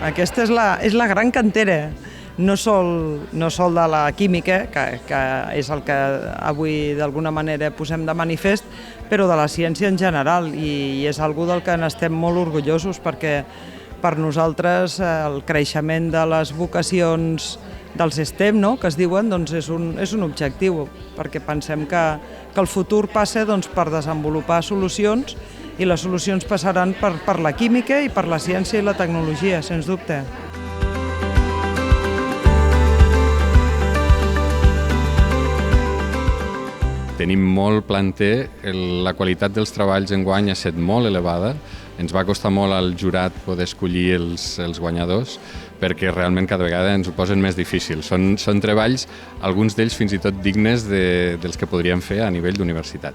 Aquesta és la gran cantera, no sol de la química, que és el que avui d'alguna manera posem de manifest, però de la ciència en general, i és algo del que n'estem molt orgullosos, perquè per nosaltres el creixement de les vocacions dels STEM, no?, que es diuen, doncs és un objectiu, perquè pensem que el futur passa per desenvolupar solucions, i les solucions passaran per la química i per la ciència i la tecnologia, sens dubte. Tenim molt planter, la qualitat dels treballs enguany ha estat molt elevada, ens va costar molt al jurat poder escollir els guanyadors, perquè realment cada vegada ens ho posen més difícil. Són treballs, alguns d'ells fins i tot dignes dels que podríem fer a nivell d'universitat.